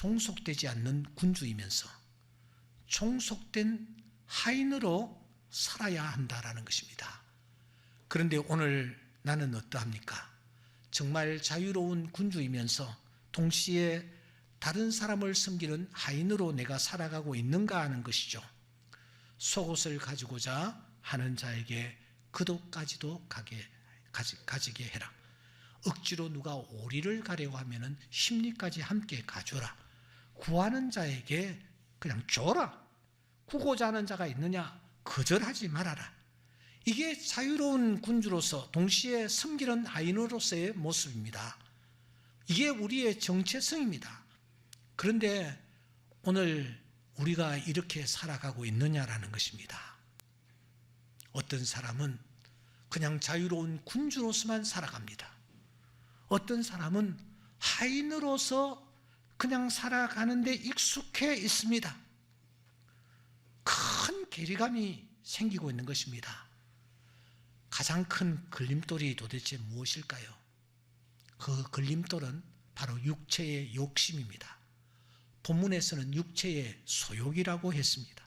종속되지 않는 군주이면서 종속된 하인으로 살아야 한다라는 것입니다. 그런데 오늘 나는 어떠합니까? 정말 자유로운 군주이면서 동시에 다른 사람을 섬기는 하인으로 내가 살아가고 있는가 하는 것이죠. 속옷을 가지고자 하는 자에게 그도까지도 가지게 해라. 억지로 누가 오리를 가려고 하면 심리까지 함께 가줘라. 구하는 자에게 그냥 줘라. 구고자 하는 자가 있느냐? 거절하지 말아라. 이게 자유로운 군주로서 동시에 섬기는 하인으로서의 모습입니다. 이게 우리의 정체성입니다. 그런데 오늘 우리가 이렇게 살아가고 있느냐라는 것입니다. 어떤 사람은 그냥 자유로운 군주로서만 살아갑니다. 어떤 사람은 하인으로서 그냥 살아가는데 익숙해 있습니다. 큰 괴리감이 생기고 있는 것입니다. 가장 큰 걸림돌이 도대체 무엇일까요? 그 걸림돌은 바로 육체의 욕심입니다. 본문에서는 육체의 소욕이라고 했습니다.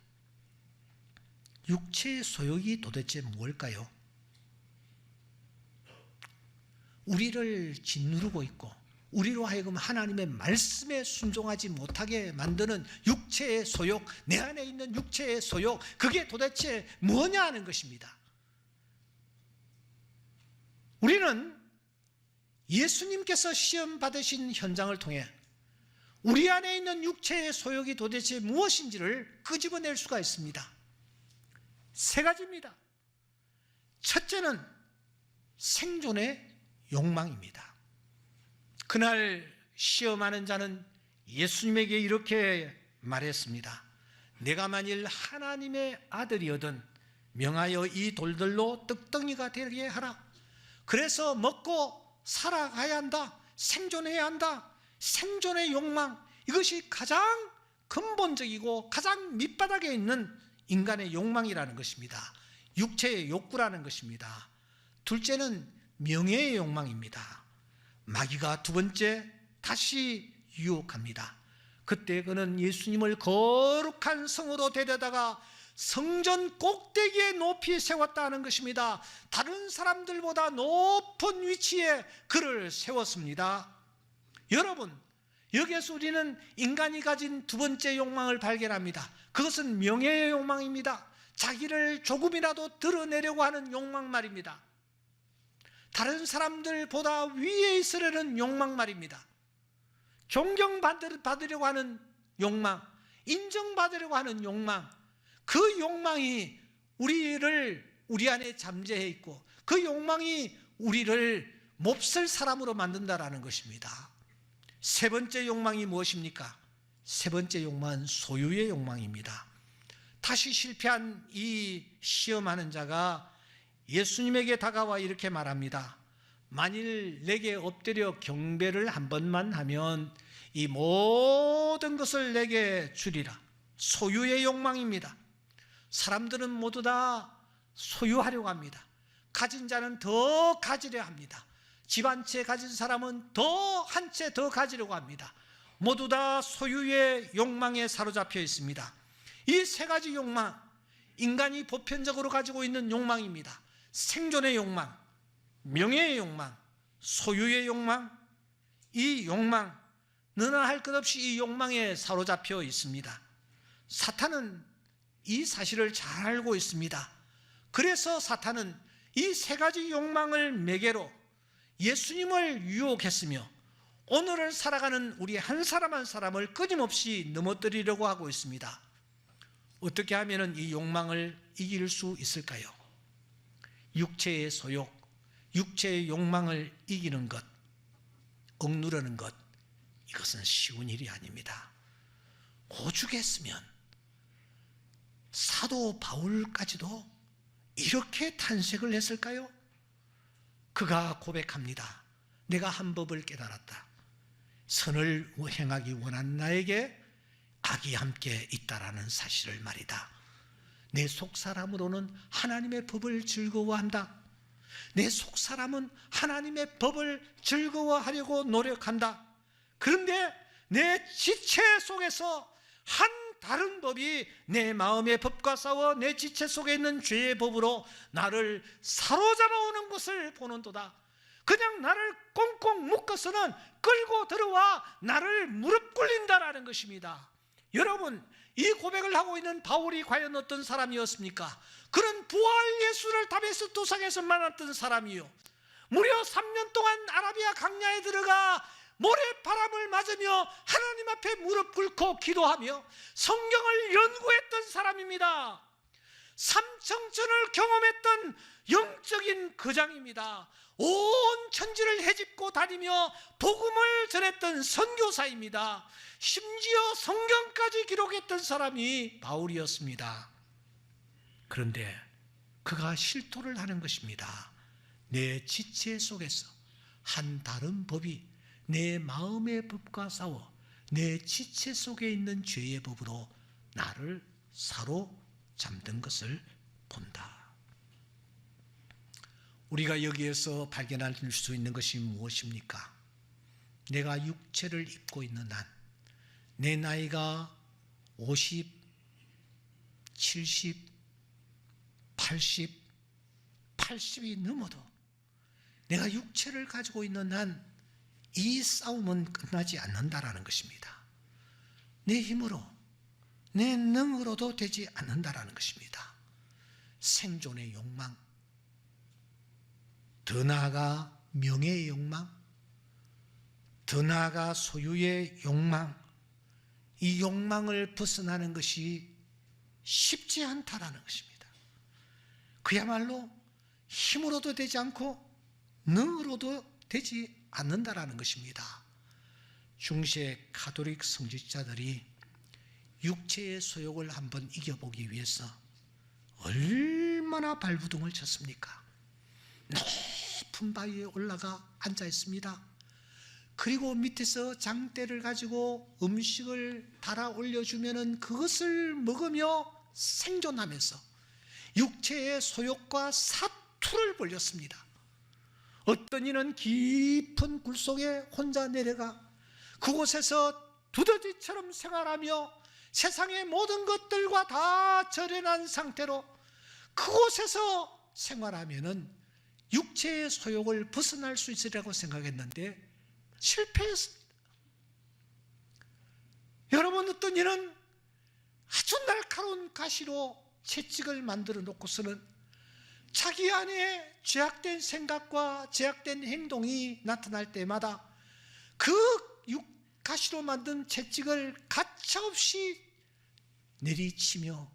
육체의 소욕이 도대체 무엇일까요? 우리를 짓누르고 있고 우리로 하여금 하나님의 말씀에 순종하지 못하게 만드는 육체의 소욕, 내 안에 있는 육체의 소욕, 그게 도대체 뭐냐 하는 것입니다. 우리는 예수님께서 시험 받으신 현장을 통해 우리 안에 있는 육체의 소욕이 도대체 무엇인지를 끄집어낼 수가 있습니다. 세 가지입니다. 첫째는 생존의 욕망입니다. 그날 시험하는 자는 예수님에게 이렇게 말했습니다. 내가 만일 하나님의 아들이거든 명하여 이 돌들로 떡덩이가 되게 하라. 그래서 먹고 살아가야 한다. 생존해야 한다. 생존의 욕망, 이것이 가장 근본적이고 가장 밑바닥에 있는 인간의 욕망이라는 것입니다. 육체의 욕구라는 것입니다. 둘째는 명예의 욕망입니다. 마귀가 두 번째 다시 유혹합니다. 그때 그는 예수님을 거룩한 성으로 데려다가 성전 꼭대기에 높이 세웠다는 것입니다. 다른 사람들보다 높은 위치에 그를 세웠습니다. 여러분, 여기에서 우리는 인간이 가진 두 번째 욕망을 발견합니다. 그것은 명예의 욕망입니다. 자기를 조금이라도 드러내려고 하는 욕망 말입니다. 다른 사람들보다 위에 있으려는 욕망 말입니다. 존경받으려고 하는 욕망, 인정받으려고 하는 욕망, 그 욕망이 우리 안에 잠재해 있고 그 욕망이 우리를 몹쓸 사람으로 만든다라는 것입니다. 세 번째 욕망이 무엇입니까? 세 번째 욕망은 소유의 욕망입니다. 다시 실패한 이 시험하는 자가 예수님에게 다가와 이렇게 말합니다. 만일 내게 엎드려 경배를 한 번만 하면 이 모든 것을 내게 주리라. 소유의 욕망입니다. 사람들은 모두 다 소유하려고 합니다. 가진 자는 더 가지려 합니다. 집 한 채 가진 사람은 더 한 채 더 가지려고 합니다. 모두 다 소유의 욕망에 사로잡혀 있습니다. 이 세 가지 욕망, 인간이 보편적으로 가지고 있는 욕망입니다. 생존의 욕망, 명예의 욕망, 소유의 욕망, 이 욕망, 너나 할 것 없이 이 욕망에 사로잡혀 있습니다. 사탄은 이 사실을 잘 알고 있습니다. 그래서 사탄은 이 세 가지 욕망을 매개로 예수님을 유혹했으며 오늘을 살아가는 우리 한 사람 한 사람을 끊임없이 넘어뜨리려고 하고 있습니다. 어떻게 하면 이 욕망을 이길 수 있을까요? 육체의 소욕, 육체의 욕망을 이기는 것, 억누르는 것, 이것은 쉬운 일이 아닙니다. 오죽했으면 사도 바울까지도 이렇게 탄식을 했을까요? 그가 고백합니다. 내가 한 법을 깨달았다. 선을 행하기 원하는 나에게 악이 함께 있다라는 사실을 말이다. 내 속사람으로는 하나님의 법을 즐거워한다. 내 속사람은 하나님의 법을 즐거워하려고 노력한다. 그런데 내 지체 속에서 한 다른 법이 내 마음의 법과 싸워 내 지체 속에 있는 죄의 법으로 나를 사로잡아오는 것을 보는도다. 그냥 나를 꽁꽁 묶어서는 끌고 들어와 나를 무릎 꿇린다라는 것입니다. 여러분, 이 고백을 하고 있는 바울이 과연 어떤 사람이었습니까? 그는 부활 예수를 다메섹 도상에서 만났던 사람이요, 무려 3년 동안 아라비아 강야에 들어가 모래바람을 맞으며 하나님 앞에 무릎 꿇고 기도하며 성경을 연구했던 사람입니다. 삼청천을 경험했던 영적인 거장입니다. 온 천지를 헤집고 다니며 복음을 전했던 선교사입니다. 심지어 성경까지 기록했던 사람이 바울이었습니다. 그런데 그가 실토를 하는 것입니다. 내 지체 속에서 한 다른 법이 내 마음의 법과 싸워 내 지체 속에 있는 죄의 법으로 나를 사로잡는 것을 본다. 우리가 여기에서 발견할 수 있는 것이 무엇입니까? 내가 육체를 입고 있는 한, 내 나이가 50, 70, 80, 80이 넘어도 내가 육체를 가지고 있는 한 이 싸움은 끝나지 않는다라는 것입니다. 내 힘으로, 내 능으로도 되지 않는다라는 것입니다. 생존의 욕망, 더 나아가 명예의 욕망, 더 나아가 소유의 욕망, 이 욕망을 벗어나는 것이 쉽지 않다라는 것입니다. 그야말로 힘으로도 되지 않고 능으로도 되지 않는다라는 것입니다. 중세 가톨릭 성직자들이 육체의 소욕을 한번 이겨보기 위해서 얼마나 발부둥을 쳤습니까? 높은 바위에 올라가 앉아 있습니다. 그리고 밑에서 장대를 가지고 음식을 달아 올려주면은 그것을 먹으며 생존하면서 육체의 소욕과 사투를 벌였습니다. 어떤 이는 깊은 굴 속에 혼자 내려가 그곳에서 두더지처럼 생활하며 세상의 모든 것들과 다 절연한 상태로 그곳에서 생활하면은 육체의 소욕을 벗어날 수 있으리라고 생각했는데 실패했습니다. 여러분, 어떤 이는 아주 날카로운 가시로 채찍을 만들어 놓고서는 자기 안에 죄악된 생각과 죄악된 행동이 나타날 때마다 그 가시로 만든 채찍을 가차없이 내리치며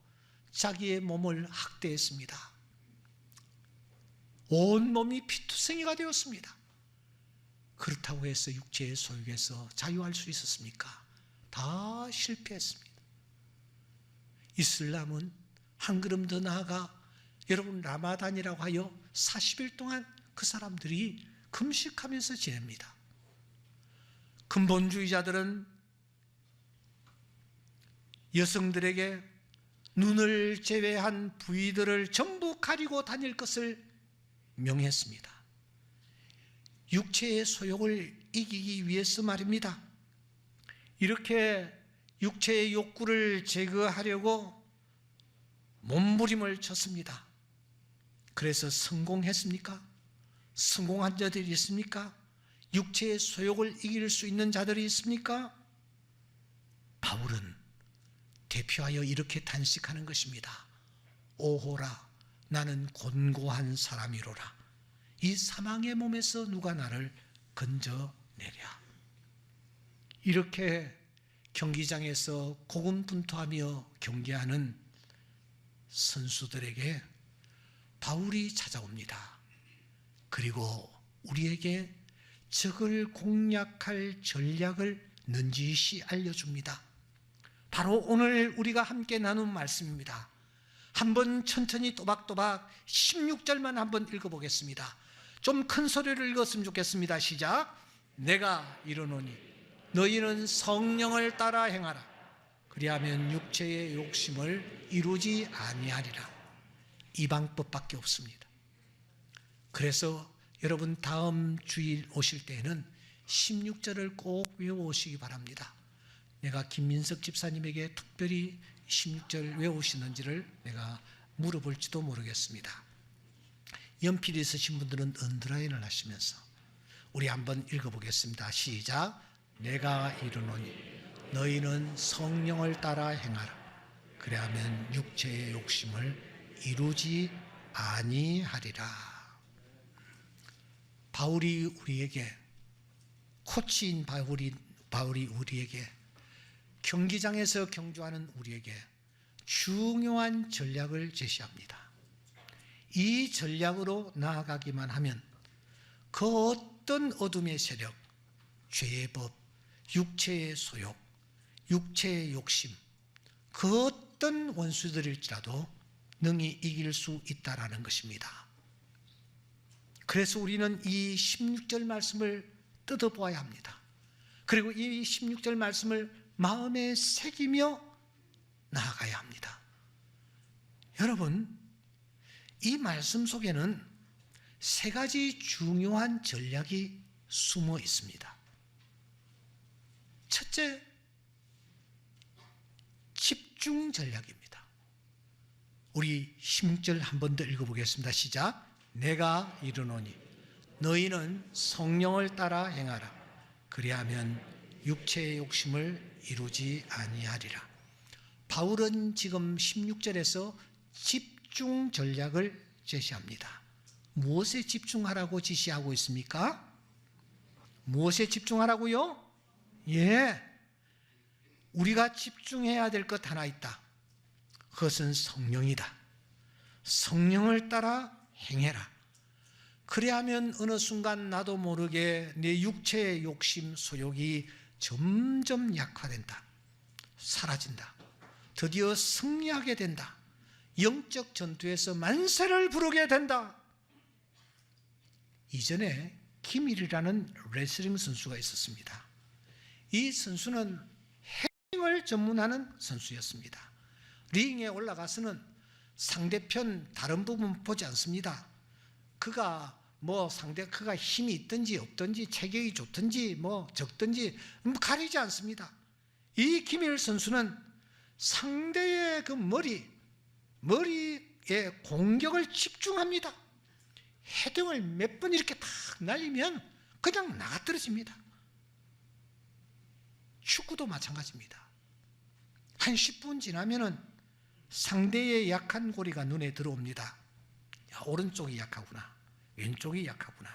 자기의 몸을 학대했습니다. 온몸이 피투성이가 되었습니다. 그렇다고 해서 육체의 소욕에서 자유할 수 있었습니까? 다 실패했습니다. 이슬람은 한 걸음 더 나아가 여러분, 라마단이라고 하여 40일 동안 그 사람들이 금식하면서 지냅니다. 근본주의자들은 여성들에게 눈을 제외한 부위들을 전부 가리고 다닐 것을 명했습니다. 육체의 소욕을 이기기 위해서 말입니다. 이렇게 육체의 욕구를 제거하려고 몸부림을 쳤습니다. 그래서 성공했습니까? 성공한 자들이 있습니까? 육체의 소욕을 이길 수 있는 자들이 있습니까? 바울은 대표하여 이렇게 단식하는 것입니다. 오호라, 나는 곤고한 사람이로라. 이 사망의 몸에서 누가 나를 건져내랴. 이렇게 경기장에서 고군분투하며 경기하는 선수들에게 바울이 찾아옵니다. 그리고 우리에게 적을 공략할 전략을 넌지시 알려줍니다. 바로 오늘 우리가 함께 나눈 말씀입니다. 한번 천천히 또박또박 16절만 한번 읽어보겠습니다. 좀 큰 소리를 읽었으면 좋겠습니다. 시작. 내가 이르노니 너희는 성령을 따라 행하라. 그리하면 육체의 욕심을 이루지 아니하리라. 이 방법밖에 없습니다. 그래서 여러분, 다음 주일 오실 때에는 16절을 꼭 외워오시기 바랍니다. 내가 김민석 집사님에게 특별히 16절 외우시는지를 내가 물어볼지도 모르겠습니다. 연필이 있으신 분들은 언더라인을 하시면서 우리 한번 읽어보겠습니다. 시작. 내가 이르노니 너희는 성령을 따라 행하라. 그래야면 육체의 욕심을 이루지 아니하리라. 바울이 우리에게, 코치인 바울이 우리에게, 경기장에서 경주하는 우리에게 중요한 전략을 제시합니다. 이 전략으로 나아가기만 하면 그 어떤 어둠의 세력, 죄의 법, 육체의 소욕, 육체의 욕심, 그 어떤 원수들일지라도 능히 이길 수 있다라는 것입니다. 그래서 우리는 이 16절 말씀을 뜯어보아야 합니다. 그리고 이 16절 말씀을 마음에 새기며 나아가야 합니다. 여러분, 이 말씀 속에는 세 가지 중요한 전략이 숨어 있습니다. 첫째, 집중 전략입니다. 우리 16절 한 번 더 읽어보겠습니다. 시작. 내가 이르노니 너희는 성령을 따라 행하라. 그리하면 육체의 욕심을 이루지 아니하리라. 바울은 지금 16절에서 집중 전략을 제시합니다. 무엇에 집중하라고 지시하고 있습니까? 무엇에 집중하라고요? 예, 우리가 집중해야 될 것 하나 있다. 그것은 성령이다. 성령을 따라 행해라. 그래야면 어느 순간 나도 모르게 내 육체의 욕심, 소욕이 점점 약화된다. 사라진다. 드디어 승리하게 된다. 영적 전투에서 만세를 부르게 된다. 이전에 김일이라는 레슬링 선수가 있었습니다. 이 선수는 헤딩을 전문하는 선수였습니다. 링에 올라가서는 상대편 다른 부분 보지 않습니다. 그가 그가 힘이 있든지 없든지 체격이 좋든지 적든지 가리지 않습니다. 이 김일 선수는 상대의 그 머리에 공격을 집중합니다. 헤딩을 몇 번 이렇게 탁 날리면 그냥 나가떨어집니다. 축구도 마찬가지입니다. 한 10분 지나면은 상대의 약한 고리가 눈에 들어옵니다. 야, 오른쪽이 약하구나. 왼쪽이 약하구나.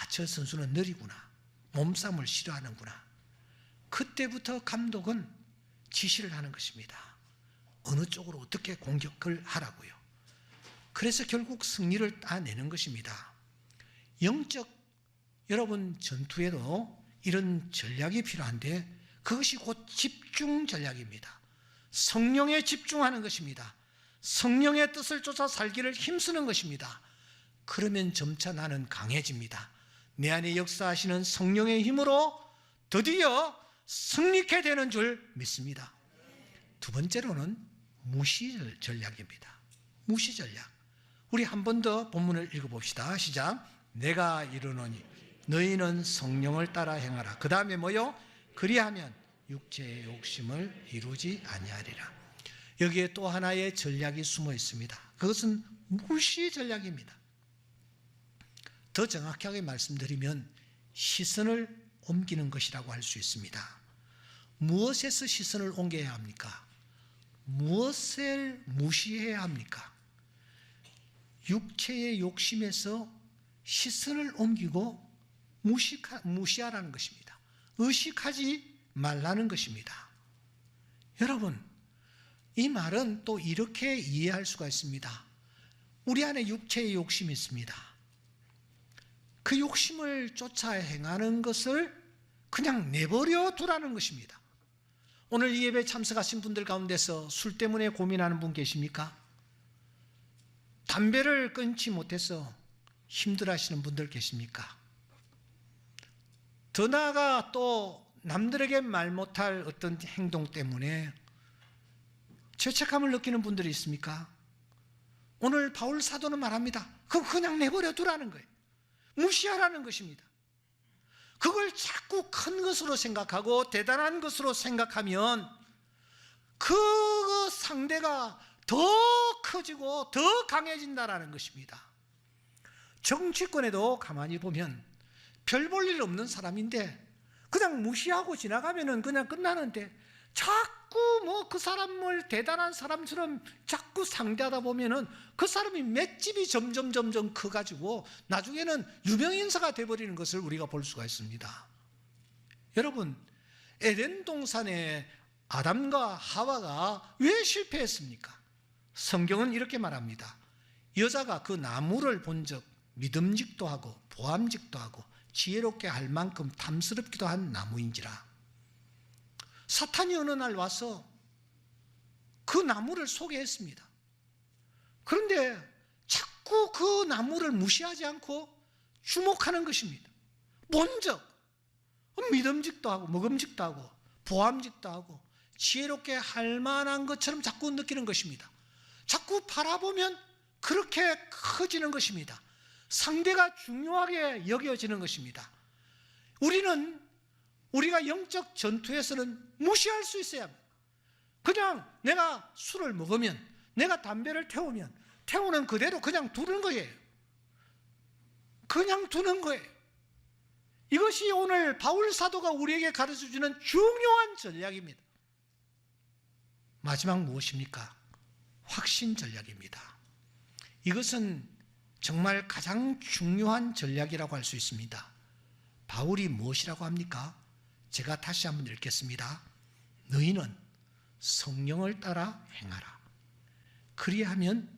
저 선수는 느리구나. 몸싸움을 싫어하는구나. 그때부터 감독은 지시를 하는 것입니다. 어느 쪽으로 어떻게 공격을 하라고요. 그래서 결국 승리를 따내는 것입니다. 영적 여러분 전투에도 이런 전략이 필요한데 그것이 곧 집중 전략입니다. 성령에 집중하는 것입니다. 성령의 뜻을 쫓아 살기를 힘쓰는 것입니다. 그러면 점차 나는 강해집니다. 내 안에 역사하시는 성령의 힘으로 드디어 승리케 되는 줄 믿습니다. 두 번째로는 무시 전략입니다. 무시 전략. 우리 한 번 더 본문을 읽어봅시다. 시작. 내가 이르노니 너희는 성령을 따라 행하라. 그 다음에 뭐요? 그리하면 육체의 욕심을 이루지 아니하리라. 여기에 또 하나의 전략이 숨어 있습니다. 그것은 무시 전략입니다. 더 정확하게 말씀드리면 시선을 옮기는 것이라고 할 수 있습니다. 무엇에서 시선을 옮겨야 합니까? 무엇을 무시해야 합니까? 육체의 욕심에서 시선을 옮기고 무시하라는 것입니다. 의식하지 말라는 것입니다. 여러분, 이 말은 또 이렇게 이해할 수가 있습니다. 우리 안에 육체의 욕심이 있습니다. 그 욕심을 쫓아 행하는 것을 그냥 내버려 두라는 것입니다. 오늘 이 예배에 참석하신 분들 가운데서 술 때문에 고민하는 분 계십니까? 담배를 끊지 못해서 힘들어하시는 분들 계십니까? 더 나아가 또 남들에게 말 못할 어떤 행동 때문에 죄책감을 느끼는 분들이 있습니까? 오늘 바울 사도는 말합니다. 그거 그냥 내버려 두라는 거예요. 무시하라는 것입니다. 그걸 자꾸 큰 것으로 생각하고 대단한 것으로 생각하면 그 상대가 더 커지고 더 강해진다라는 것입니다. 정치권에도 가만히 보면 별 볼 일 없는 사람인데 그냥 무시하고 지나가면 그냥 끝나는데 자꾸 뭐 그 사람을 대단한 사람처럼 자꾸 상대하다 보면은 그 사람이 맷집이 점점 커가지고 나중에는 유명인사가 돼버리는 것을 우리가 볼 수가 있습니다. 여러분, 에덴 동산에 아담과 하와가 왜 실패했습니까? 성경은 이렇게 말합니다. 여자가 그 나무를 본즉 믿음직도 하고 보암직도 하고 지혜롭게 할 만큼 탐스럽기도 한 나무인지라. 사탄이 어느 날 와서 그 나무를 소개했습니다. 그런데 자꾸 그 나무를 무시하지 않고 주목하는 것입니다. 본즉 믿음직도 하고 먹음직도 하고 보암직도 하고 지혜롭게 할 만한 것처럼 자꾸 느끼는 것입니다. 자꾸 바라보면 그렇게 커지는 것입니다. 상대가 중요하게 여겨지는 것입니다. 우리가 영적 전투에서는 무시할 수 있어야 합니다. 그냥 내가 술을 먹으면, 내가 담배를 태우는 그대로 그냥 두는 거예요. 그냥 두는 거예요. 이것이 오늘 바울 사도가 우리에게 가르쳐주는 중요한 전략입니다. 마지막 무엇입니까? 확신 전략입니다. 이것은 정말 가장 중요한 전략이라고 할 수 있습니다. 바울이 무엇이라고 합니까? 제가 다시 한번 읽겠습니다. 너희는 성령을 따라 행하라. 그리하면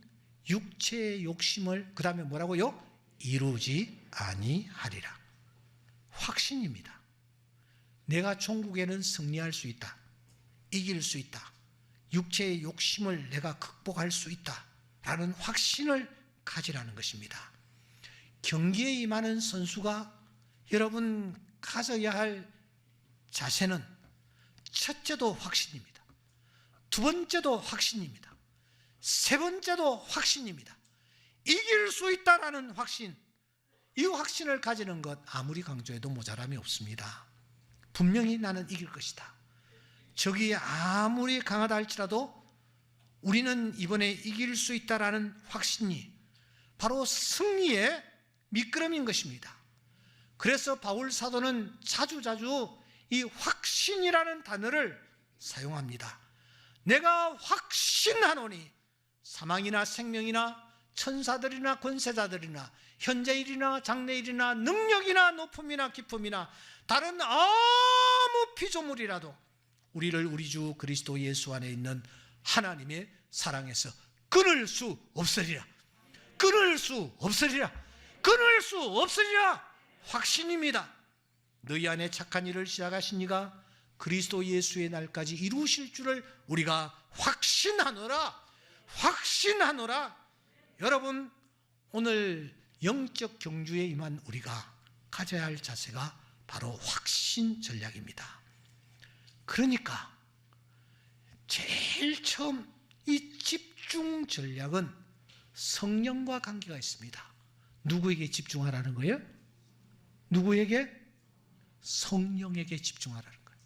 육체의 욕심을 그 다음에 뭐라고요? 이루지 아니하리라. 확신입니다. 내가 종국에는 승리할 수 있다. 이길 수 있다. 육체의 욕심을 내가 극복할 수 있다. 라는 확신을 가지라는 것입니다. 경기에 임하는 선수가 여러분 가져야 할 자세는 첫째도 확신입니다. 두 번째도 확신입니다. 세 번째도 확신입니다. 이길 수 있다라는 확신, 이 확신을 가지는 것 아무리 강조해도 모자람이 없습니다. 분명히 나는 이길 것이다. 적이 아무리 강하다 할지라도 우리는 이번에 이길 수 있다라는 확신이 바로 승리의 미끄럼인 것입니다. 그래서 바울 사도는 자주자주 이 확신이라는 단어를 사용합니다. 내가 확신하노니 사망이나 생명이나 천사들이나 권세자들이나 현재일이나 장래일이나 능력이나 높음이나 깊음이나 다른 아무 피조물이라도 우리를 우리 주 그리스도 예수 안에 있는 하나님의 사랑에서 끊을 수 없으리라. 끊을 수 없으리라. 끊을 수 없으리라. 확신입니다. 너희 안에 착한 일을 시작하신 이가 그리스도 예수의 날까지 이루실 줄을 우리가 확신하노라. 확신하노라. 여러분, 오늘 영적 경주에 임한 우리가 가져야 할 자세가 바로 확신 전략입니다. 그러니까 제일 처음 이 집중 전략은 성령과 관계가 있습니다. 누구에게 집중하라는 거예요? 누구에게? 성령에게 집중하라는 거예요.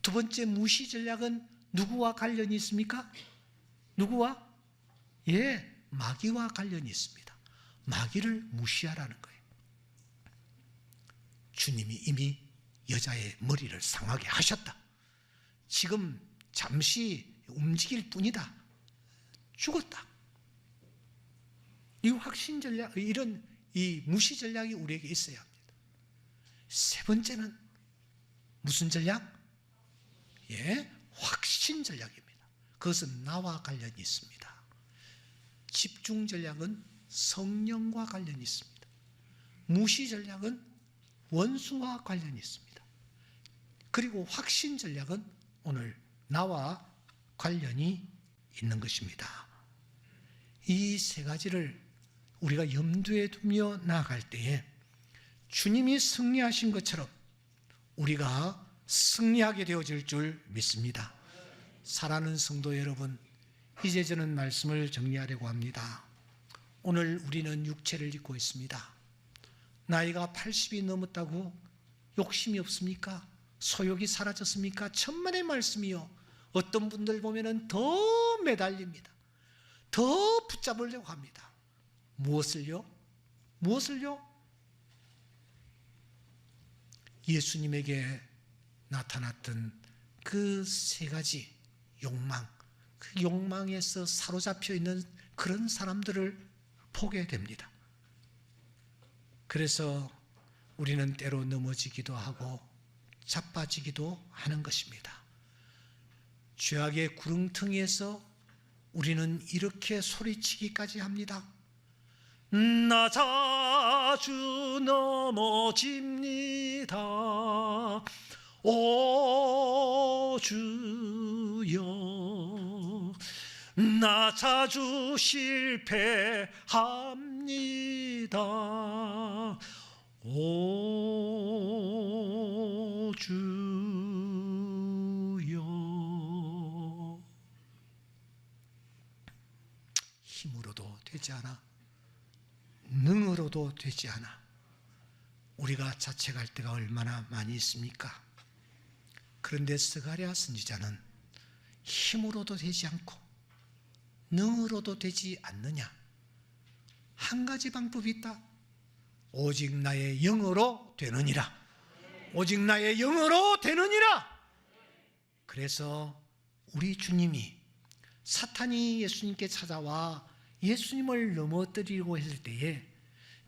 두 번째 무시 전략은 누구와 관련이 있습니까? 누구와? 마귀와 관련이 있습니다. 마귀를 무시하라는 거예요. 주님이 이미 여자의 머리를 상하게 하셨다. 지금 잠시 움직일 뿐이다. 죽었다. 이 확신 전략, 이런 이 무시 전략이 우리에게 있어야 합니다. 세 번째는 무슨 전략? 확신 전략입니다. 그것은 나와 관련이 있습니다. 집중 전략은 성령과 관련이 있습니다. 무시 전략은 원수와 관련이 있습니다. 그리고 확신 전략은 오늘 나와 관련이 있는 것입니다. 이 세 가지를 우리가 염두에 두며 나아갈 때에 주님이 승리하신 것처럼 우리가 승리하게 되어질 줄 믿습니다. 사랑하는 성도 여러분, 이제 저는 말씀을 정리하려고 합니다. 오늘 우리는 육체를 입고 있습니다. 나이가 80이 넘었다고 욕심이 없습니까? 소욕이 사라졌습니까? 천만의 말씀이요. 어떤 분들 보면은 더 매달립니다. 더 붙잡으려고 합니다. 무엇을요? 무엇을요? 예수님에게 나타났던 그 세 가지 욕망, 그 욕망에서 사로잡혀 있는 그런 사람들을 보게 됩니다. 그래서 우리는 때로 넘어지기도 하고 자빠지기도 하는 것입니다. 죄악의 구렁텅이에서 우리는 이렇게 소리치기까지 합니다. 나 자주 넘어집니다. 오 주여, 나 자주 실패합니다. 오 주여. 힘으로도 되지 않아, 능으로도 되지 않아. 우리가 자책할 때가 얼마나 많이 있습니까? 그런데 스가랴 선지자는 힘으로도 되지 않고 능으로도 되지 않느냐, 한 가지 방법이 있다. 오직 나의 영으로 되느니라. 오직 나의 영으로 되느니라. 그래서 우리 주님이, 사탄이 예수님께 찾아와 예수님을 넘어뜨리려고 했을 때에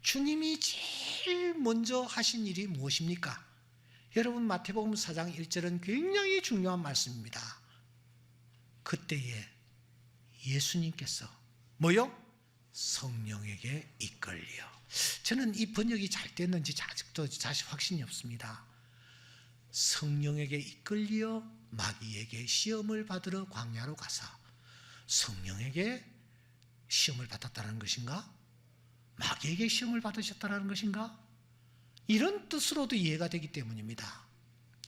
주님이 제일 먼저 하신 일이 무엇입니까? 여러분, 마태복음 4장 1절은 굉장히 중요한 말씀입니다. 그때에 예수님께서 뭐요? 성령에게 이끌려. 저는 이 번역이 잘 됐는지 아직도 사실 확신이 없습니다. 성령에게 이끌려 마귀에게 시험을 받으러 광야로 가사 성령에게 시험을 받았다는 것인가? 마귀에게 시험을 받으셨다는 것인가? 이런 뜻으로도 이해가 되기 때문입니다.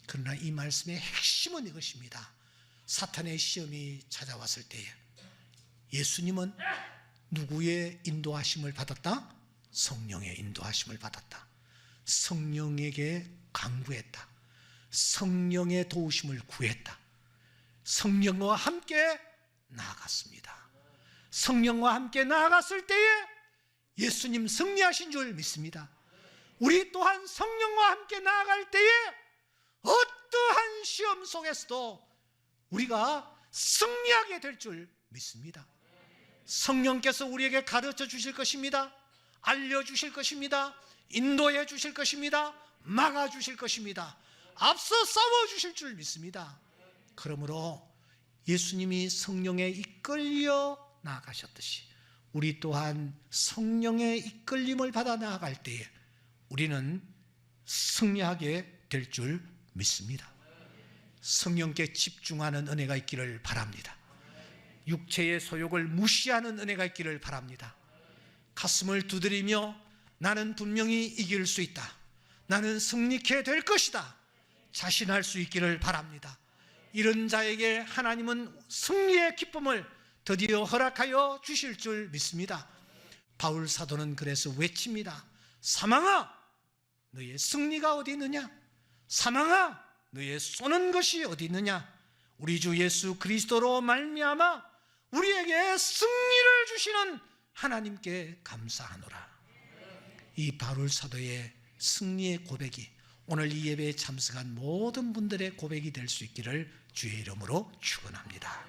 그러나 이 말씀의 핵심은 이것입니다. 사탄의 시험이 찾아왔을 때에 예수님은 누구의 인도하심을 받았다? 성령의 인도하심을 받았다. 성령에게 간구했다. 성령의 도우심을 구했다. 성령과 함께 나아갔습니다. 성령과 함께 나아갔을 때에 예수님 승리하신 줄 믿습니다. 우리 또한 성령과 함께 나아갈 때에 어떠한 시험 속에서도 우리가 승리하게 될 줄 믿습니다. 성령께서 우리에게 가르쳐 주실 것입니다. 알려주실 것입니다. 인도해 주실 것입니다. 막아 주실 것입니다. 앞서 싸워 주실 줄 믿습니다. 그러므로 예수님이 성령에 이끌려 나아가셨듯이 우리 또한 성령의 이끌림을 받아 나아갈 때에 우리는 승리하게 될 줄 믿습니다. 성령께 집중하는 은혜가 있기를 바랍니다. 육체의 소욕을 무시하는 은혜가 있기를 바랍니다. 가슴을 두드리며 나는 분명히 이길 수 있다, 나는 승리케 될 것이다 자신할 수 있기를 바랍니다. 이런 자에게 하나님은 승리의 기쁨을 드디어 허락하여 주실 줄 믿습니다. 바울 사도는 그래서 외칩니다. 사망아, 너의 승리가 어디 있느냐? 사망아, 너의 쏘는 것이 어디 있느냐? 우리 주 예수 그리스도로 말미암아 우리에게 승리를 주시는 하나님께 감사하노라. 이 바울 사도의 승리의 고백이 오늘 이 예배에 참석한 모든 분들의 고백이 될 수 있기를 주의 이름으로 축원합니다.